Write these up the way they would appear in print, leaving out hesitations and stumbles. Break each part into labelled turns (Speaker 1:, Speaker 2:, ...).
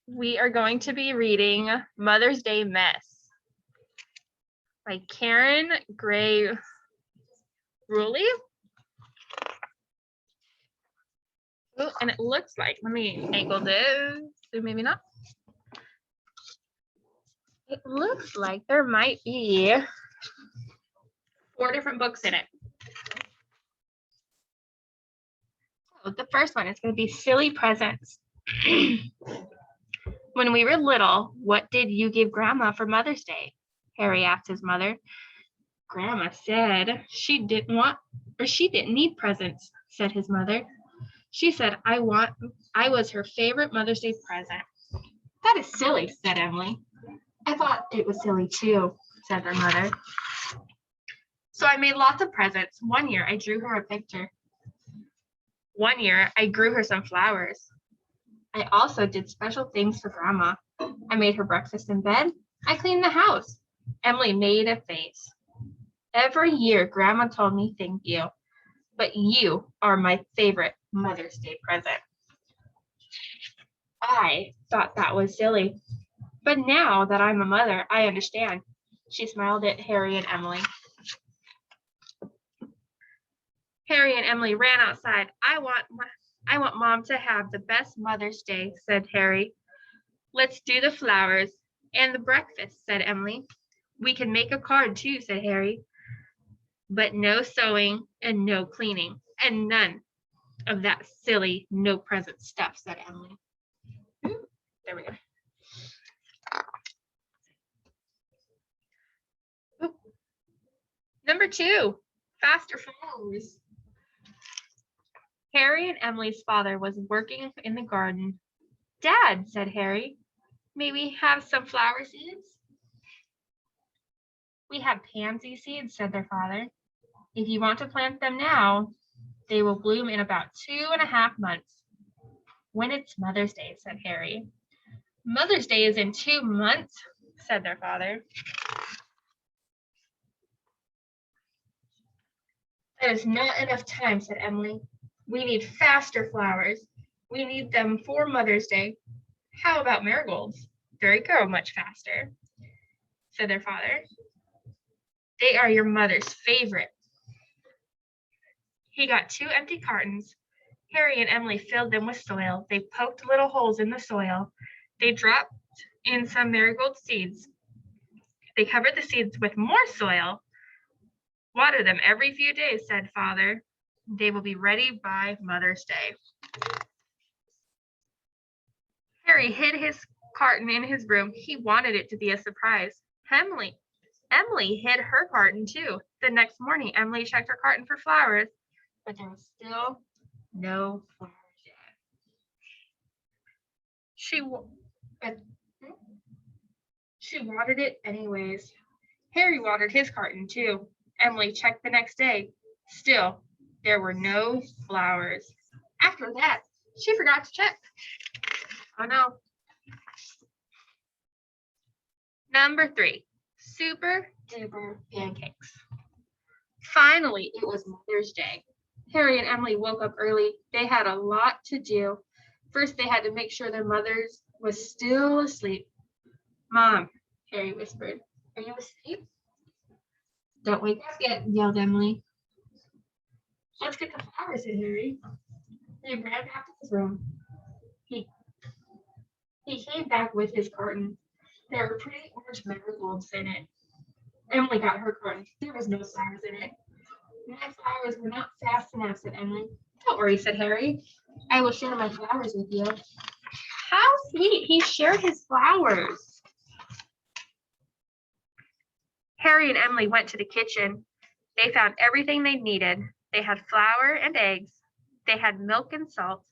Speaker 1: We are going to be reading Mother's Day Mess by Karen Gray Ruelle. Oh, and it looks like, let me angle this, maybe not. It looks like there might be 4 different books in it. So the first one is going to be Silly Presents. When we were little, what did you give Grandma for Mother's Day? Harry asked his mother. Grandma said she didn't need presents, said his mother. She said I was her favorite Mother's Day present. That is silly, said Emily. I thought it was silly too, said their mother. So I made lots of presents. One year I drew her a picture. One year I grew her some flowers. I also did special things for Grandma. I made her breakfast in bed. I cleaned the house. Emily made a face. Every year Grandma told me thank you, but you are my favorite Mother's Day present. I thought that was silly, but now that I'm a mother, I understand. She smiled at Harry and Emily. Harry and Emily ran outside. I want Mom to have the best Mother's Day, said Harry. Let's do the flowers and the breakfast, said Emily. We can make a card too, said Harry. But no sewing and no cleaning and none of that silly no present stuff, said Emily. There we go. Ooh. Number 2, faster flowers. Harry and Emily's father was working in the garden. Dad, said Harry, may we have some flower seeds? We have pansy seeds, said their father. If you want to plant them now, they will bloom in about 2.5 months. When it's Mother's Day, said Harry. Mother's Day is in 2 months, said their father. That is not enough time, said Emily. We need faster flowers. We need them for Mother's Day. How about marigolds? They grow much faster, said their father. They are your mother's favorite. He got 2 empty cartons. Harry and Emily filled them with soil. They poked little holes in the soil. They dropped in some marigold seeds. They covered the seeds with more soil. Water them every few days, said Father. They will be ready by Mother's Day. Harry hid his carton in his room. He wanted it to be a surprise. Emily hid her carton too. The next morning, Emily checked her carton for flowers, but there was still no flowers yet. She watered it anyways. Harry watered his carton too. Emily checked the next day. Still, there were no flowers. After that, she forgot to check. Oh no. Number 3, super duper pancakes. Finally, it was Mother's Day. Harry and Emily woke up early. They had a lot to do. First, they had to make sure their mother was still asleep. Mom, Harry whispered, are you asleep? Don't wake up yet, yelled Emily. Let's get the flowers, said Harry. They ran back to his room. He came back with his carton. There were pretty orange marigolds in it. Emily got her carton. There was no flowers in it. My flowers were not fast enough, said Emily. Don't worry, said Harry. I will share my flowers with you. How sweet. He shared his flowers. Harry and Emily went to the kitchen. They found everything they needed. They had flour and eggs. They had milk and salt.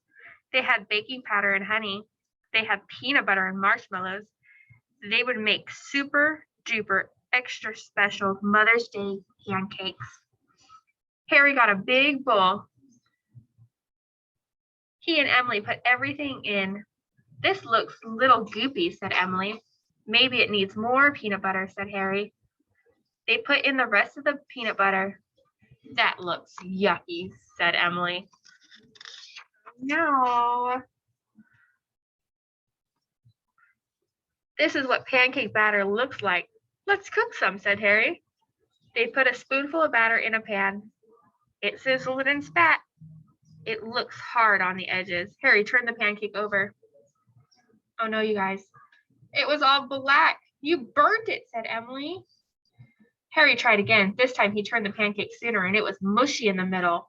Speaker 1: They had baking powder and honey. They had peanut butter and marshmallows. They would make super duper extra special Mother's Day pancakes. Harry got a big bowl. He and Emily put everything in. This looks a little goopy, said Emily. Maybe it needs more peanut butter, said Harry. They put in the rest of the peanut butter. That looks yucky, said Emily. No. This is what pancake batter looks like. Let's cook some, said Harry. They put a spoonful of batter in a pan. It sizzled and spat. It looks hard on the edges. Harry turned the pancake over. Oh no, you guys. It was all black. You burnt it, said Emily. Harry tried again. This time he turned the pancake sooner and it was mushy in the middle.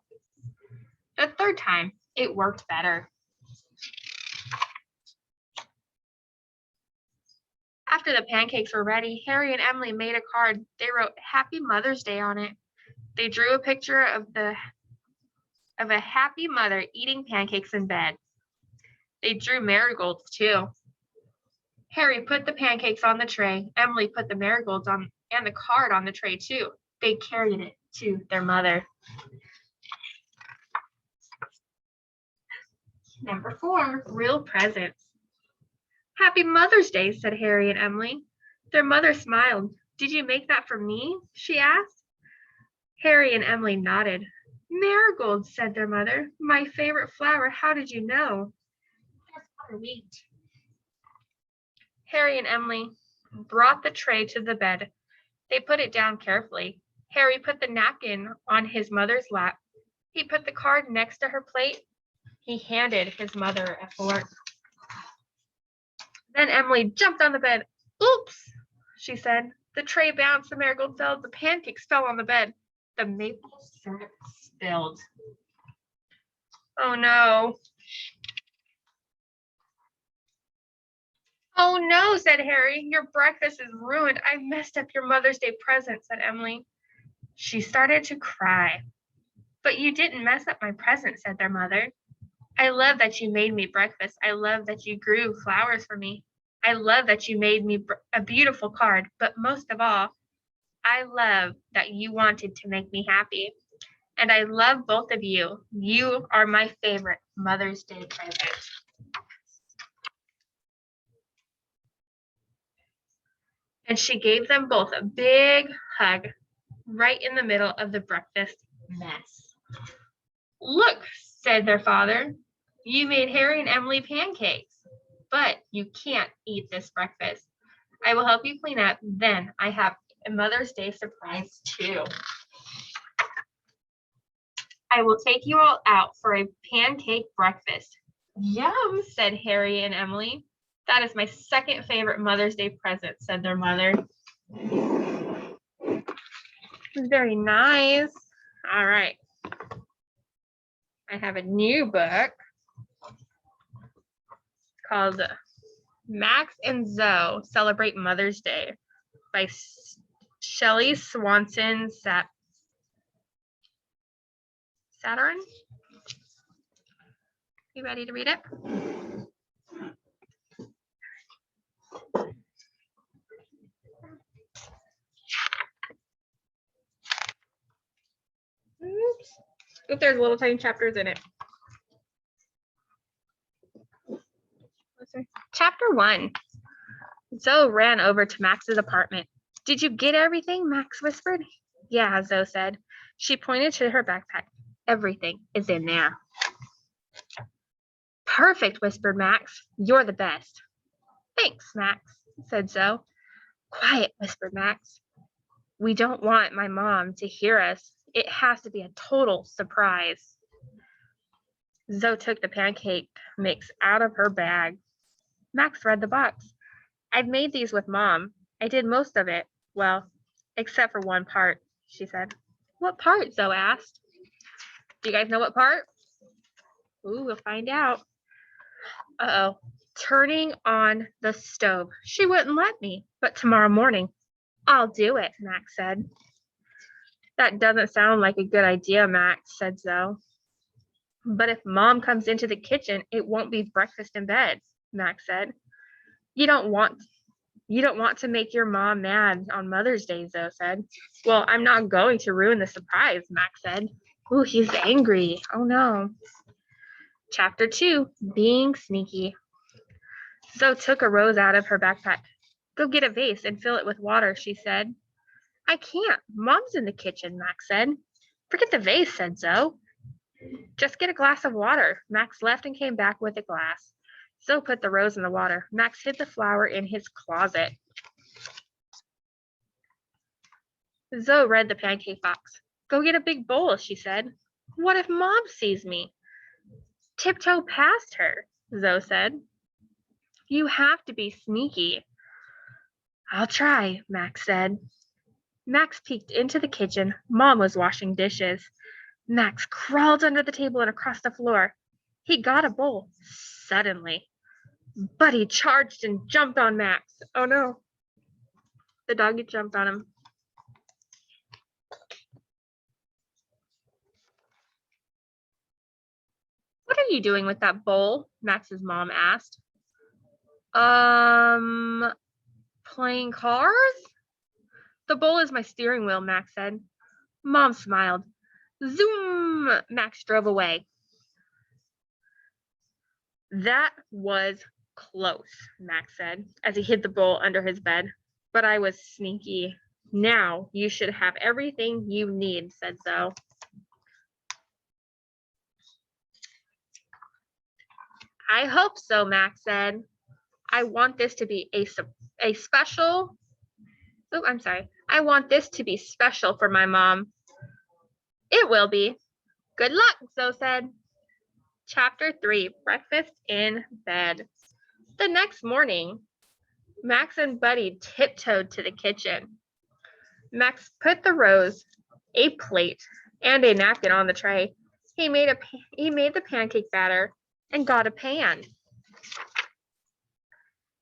Speaker 1: The third time, it worked better. After the pancakes were ready, Harry and Emily made a card. They wrote Happy Mother's Day on it. They drew a picture of a happy mother eating pancakes in bed. They drew marigolds too. Harry put the pancakes on the tray. Emily put the marigolds on and the card on the tray too. They carried it to their mother. Number 4, real presents. Happy Mother's Day, said Harry and Emily. Their mother smiled. Did you make that for me? She asked. Harry and Emily nodded. Marigolds, said their mother. My favorite flower. How did you know? That's sweet. Harry and Emily brought the tray to the bed. They put it down carefully. Harry put the napkin on his mother's lap. He put the card next to her plate. He handed his mother a fork. Then Emily jumped on the bed. Oops, she said. The tray bounced, the marigold fell, the pancakes fell on the bed. The maple syrup spilled. Oh no. Oh no, said Harry. Your breakfast is ruined. I messed up your Mother's Day present, said Emily. She started to cry. But you didn't mess up my present, said their mother. I love that you made me breakfast. I love that you grew flowers for me. I love that you made me a beautiful card. But most of all, I love that you wanted to make me happy. And I love both of you. You are my favorite Mother's Day present. And she gave them both a big hug right in the middle of the breakfast mess. Look, said their father, you made Harry and Emily pancakes, but you can't eat this breakfast. I will help you clean up. Then I have a Mother's Day surprise too. I will take you all out for a pancake breakfast. Yum, said Harry and Emily. That is my second favorite Mother's Day present, said their mother. Very nice. All right. I have a new book called Max and Zoe Celebrate Mother's Day by Shelley, Swanson, Sateren. You ready to read it? Oops. If there's little tiny chapters in it. Chapter 1. Zoe ran over to Max's apartment. Did you get everything? Max whispered. Yeah, Zoe said. She pointed to her backpack. Everything is in there. Perfect, whispered Max. You're the best. Thanks, Max, said Zoe. Quiet, whispered Max. We don't want my mom to hear us. It has to be a total surprise. Zoe took the pancake mix out of her bag. Max read the box. I've made these with Mom. I did most of it. Well, except for one part, she said. What part? Zoe asked. Do you guys know what part? Ooh, we'll find out. Uh-oh. Turning on the stove. She wouldn't let me, but tomorrow morning, I'll do it, Max said. That doesn't sound like a good idea, Max, said Zoe. But if Mom comes into the kitchen, it won't be breakfast in bed, Max said. You don't want to make your mom mad on Mother's Day, Zoe said. Well, I'm not going to ruin the surprise, Max said. Ooh, he's angry. Oh no. Chapter 2, Being Sneaky. Zoe took a rose out of her backpack. Go get a vase and fill it with water, she said. I can't. Mom's in the kitchen, Max said. Forget the vase, said Zoe. Just get a glass of water. Max left and came back with a glass. Zoe put the rose in the water. Max hid the flower in his closet. Zoe read the pancake box. Go get a big bowl, she said. What if Mom sees me? Tiptoe past her, Zoe said. You have to be sneaky. I'll try, Max said. Max peeked into the kitchen. Mom was washing dishes. Max crawled under the table and across the floor. He got a bowl. Suddenly, Buddy charged and jumped on Max. Oh no. The doggy jumped on him. What are you doing with that bowl? Max's mom asked. Playing cars? The bowl is my steering wheel, Max said. Mom smiled. Zoom! Max drove away. That was close, Max said, as he hid the bowl under his bed. But I was sneaky. Now you should have everything you need, said Zoe. I hope so, Max said. I want this to be a special. Oh, I'm sorry. I want this to be special for my mom. It will be. Good luck, Zoe said. Chapter 3, Breakfast in Bed. The next morning, Max and Buddy tiptoed to the kitchen. Max put the rose, a plate, and a napkin on the tray. He made the pancake batter and got a pan.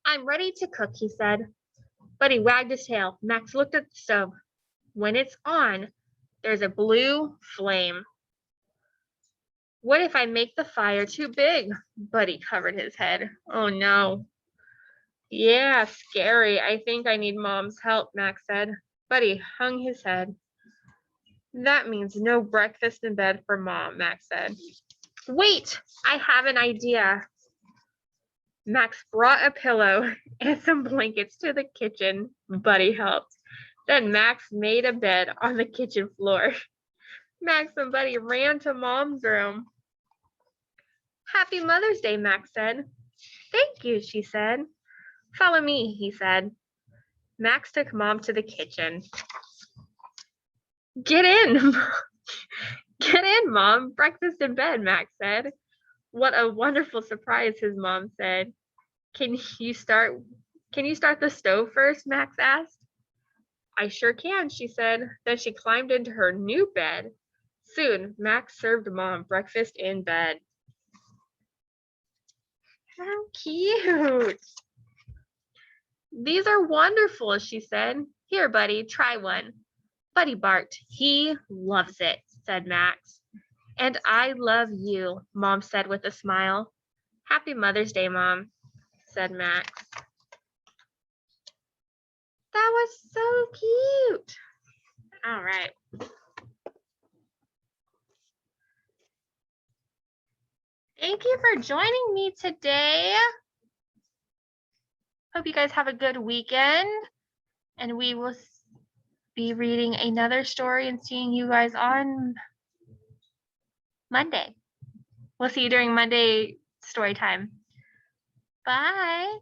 Speaker 1: I'm ready to cook, he said. Buddy wagged his tail. Max looked at the stove. When it's on, there's a blue flame. What if I make the fire too big? Buddy covered his head. Oh no. Yeah, scary. I think I need Mom's help, Max said. Buddy hung his head. That means no breakfast in bed for Mom, Max said. Wait, I have an idea. Max brought a pillow and some blankets to the kitchen. Buddy helped. Then Max made a bed on the kitchen floor. Max and Buddy ran to Mom's room. Happy Mother's Day, Max said. Thank you, she said. Follow me, he said. Max took Mom to the kitchen. Get in. Get in, Mom. Breakfast in bed, Max said. What a wonderful surprise, his mom said. Can you start the stove first? Max asked. I sure can, she said. Then she climbed into her new bed. Soon, Max served Mom breakfast in bed. How cute. These are wonderful, she said. Here, Buddy, try one. Buddy barked. He loves it, said Max. And I love you, Mom said with a smile. Happy Mother's Day, Mom, said Max. That was so cute. All right. Thank you for joining me today. Hope you guys have a good weekend. And we will be reading another story and seeing you guys on Monday. We'll see you during Monday story time. Bye.